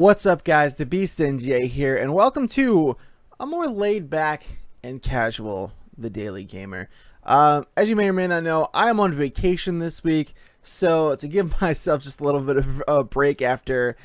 What's up, guys? The BeastnJ here, and welcome to a more laid back and casual The Daily Gamer. As you may or may not know, I am on vacation this week, so to give myself just a little bit of a break after,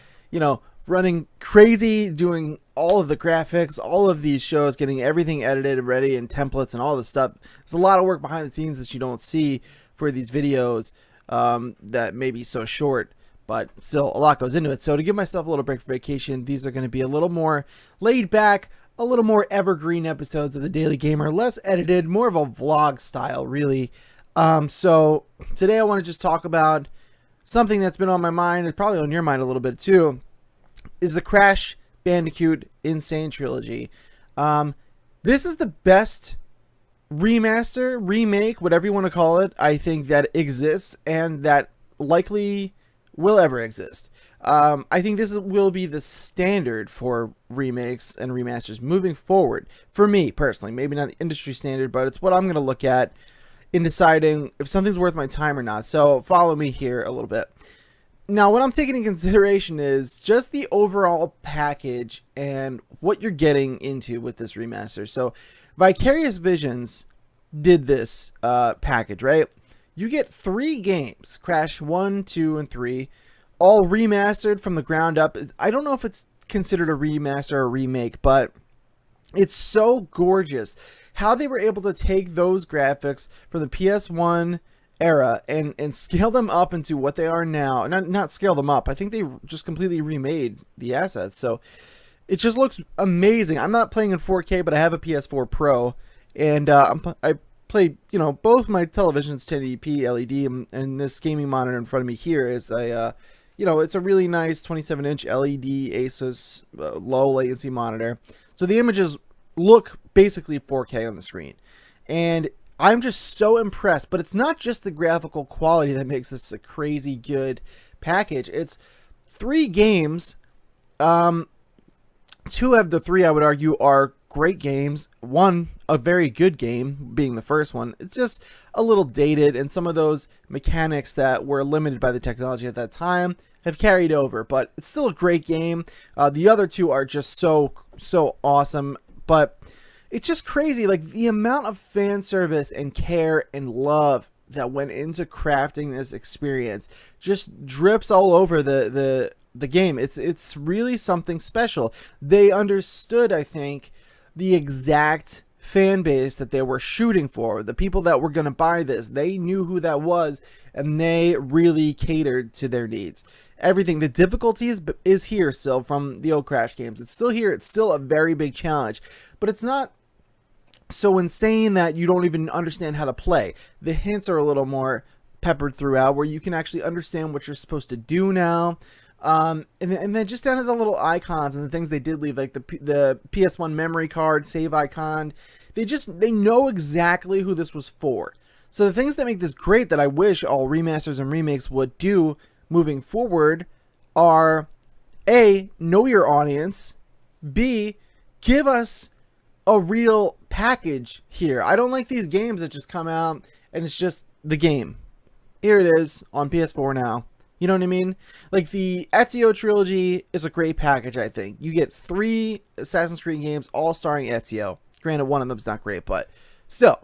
running crazy, doing all of the graphics, all of these shows, getting everything edited and ready and templates and all this stuff. There's a lot of work behind the scenes that you don't see for these videos that may be so short. But still, a lot goes into it. So to give myself a little break for vacation, these are going to be a little more laid back, a little more evergreen episodes of The Daily Gamer, less edited, more of a vlog style, really. So today I want to just talk about something that's been on my mind, and probably on your mind a little bit too, is the Crash Bandicoot Sane Trilogy. This is the best remaster, remake, whatever you want to call it, I think that exists and that likely will ever exist. I think this will be the standard for remakes and remasters moving forward. For me personally, maybe not the industry standard, but it's what I'm going to look at in deciding if something's worth my time or not. So follow me here a little bit. Now, what I'm taking into consideration is just the overall package and what you're getting into with this remaster. So Vicarious Visions did this package, right? You get 3 games, Crash 1, 2, and 3, all remastered from the ground up. I don't know if it's considered a remaster or a remake, but it's so gorgeous how they were able to take those graphics from the PS1 era and scale them up into what they are now. Not scale them up. I think they just completely remade the assets. So it just looks amazing. I'm not playing in 4K, but I have a PS4 Pro, and I play, both my television's 1080p LED, and this gaming monitor in front of me here is a, it's a really nice 27-inch LED Asus low latency monitor. So the images look basically 4K on the screen, and I'm just so impressed. But it's not just the graphical quality that makes this a crazy good package. It's 3 games. 2 of the 3, I would argue, are great games. 1, a very good game, being the first one. It's just a little dated, and some of those mechanics that were limited by the technology at that time have carried over, but it's still a great game. The other 2 are just so awesome, but it's just crazy, like the amount of fan service and care and love that went into crafting this experience just drips all over the game. It's really something special. They understood, I think, the exact fan base that they were shooting for. The people that were going to buy this, they knew who that was, and they really catered to their needs. Everything, the difficulty is here still from the old Crash games. It's still here. It's still a very big challenge, but it's not so insane that you don't even understand how to play. The hints are a little more peppered throughout, where you can actually understand what you're supposed to do now. And then just down to the little icons and the things they did leave, like the PS1 memory card save icon. They know exactly who this was for. So the things that make this great, that I wish all remasters and remakes would do moving forward, are A, know your audience, B, give us a real package here. I don't like these games that just come out and it's just the game. Here it is on PS4 now. You know what I mean? Like the Ezio Trilogy is a great package, I think. You get 3 Assassin's Creed games all starring Ezio. Granted, one of them's not great, but still.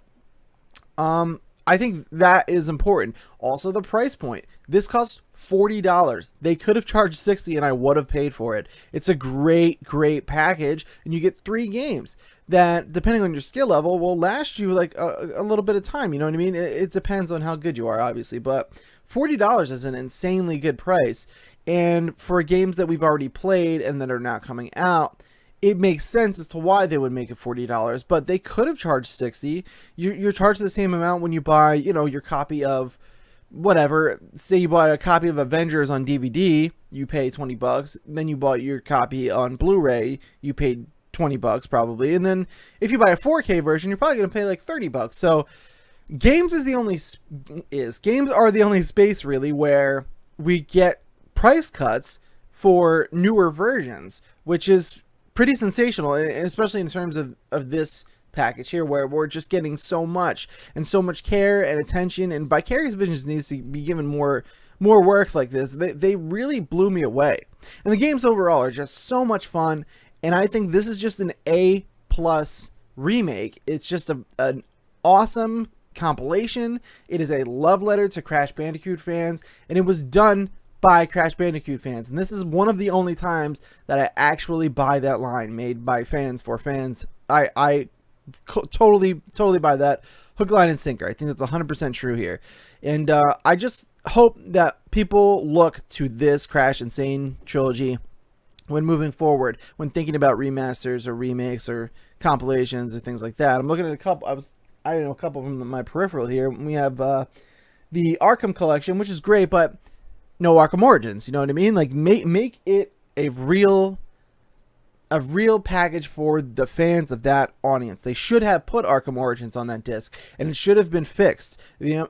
I think that is important. Also, the price point. This costs $40. They could have charged $60 and I would have paid for it. It's a great package, and you get 3 games that, depending on your skill level, will last you like a little bit of time. You know what I mean? It depends on how good you are, obviously, but $40 is an insanely good price. And for games that we've already played and that are not coming out, it makes sense as to why they would make it $40, but they could have charged $60. You're charged the same amount when you buy, your copy of whatever. Say you bought a copy of Avengers on DVD, you pay $20. Then you bought your copy on Blu-ray, you paid $20 probably. And then if you buy a 4K version, you're probably going to pay like $30. So games are the only space really where we get price cuts for newer versions, which is pretty sensational, and especially in terms of this package here, where we're just getting so much and so much care and attention, and Vicarious Visions needs to be given more work like this. They really blew me away, and the games overall are just so much fun, and I think this is just an A+ remake. It's just an awesome compilation. It is a love letter to Crash Bandicoot fans, and it was done by Crash Bandicoot fans, and this is one of the only times that I actually buy that line, made by fans for fans. I totally buy that hook, line, and sinker. I think that's 100% true here, and I just hope that people look to this Crash and Sane Trilogy when moving forward, when thinking about remasters or remakes or compilations or things like that. I'm looking at a couple. I know a couple from my peripheral here. We have the Arkham collection, which is great, but no Arkham Origins. You know what I mean? Like, make it a real package for the fans of that audience. They should have put Arkham Origins on that disc, and it should have been fixed. The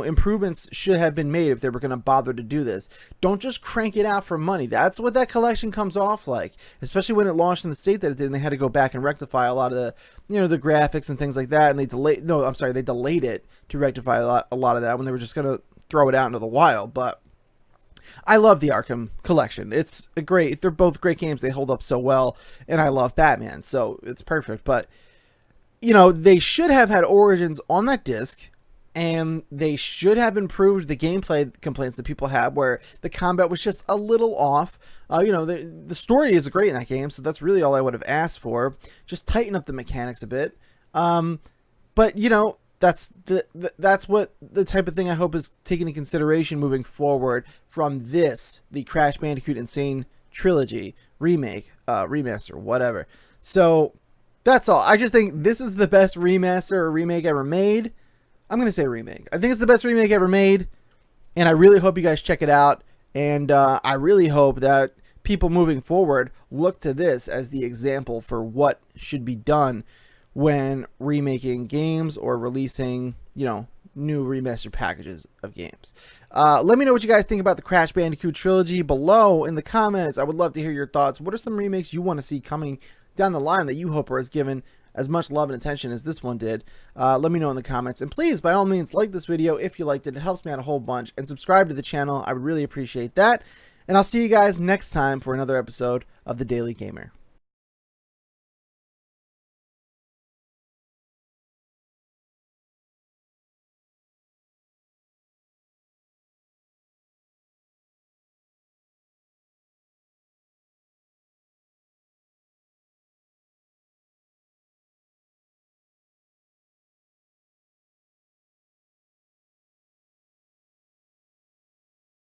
improvements should have been made if they were going to bother to do this. Don't just crank it out for money. That's what that collection comes off like, especially when it launched in the state that it did, and they had to go back and rectify a lot of the the graphics and things like that, and they delayed it to rectify a lot of that when they were just going to throw it out into the wild. But I love the Arkham collection. It's great. They're both great games. They hold up so well, and I love Batman, so it's perfect. But they should have had Origins on that disc, and they should have improved the gameplay complaints that people have, where the combat was just a little off. The story is great in that game, so that's really all I would have asked for. Just tighten up the mechanics a bit. But that's what the type of thing I hope is taken into consideration moving forward from the Crash Bandicoot Insane Trilogy remake, remaster, whatever. So that's all. I just think this is the best remaster or remake ever made. I'm going to say remake. I think it's the best remake ever made, and I really hope you guys check it out, and I really hope that people moving forward look to this as the example for what should be done when remaking games or releasing, new remastered packages of games. Let me know what you guys think about the Crash Bandicoot trilogy below in the comments. I would love to hear your thoughts. What are some remakes you want to see coming down the line that you hope are given as much love and attention as this one did? Let me know in the comments. And please, by all means, like this video if you liked it. It helps me out a whole bunch. And subscribe to the channel. I would really appreciate that. And I'll see you guys next time for another episode of The Daily Gamer.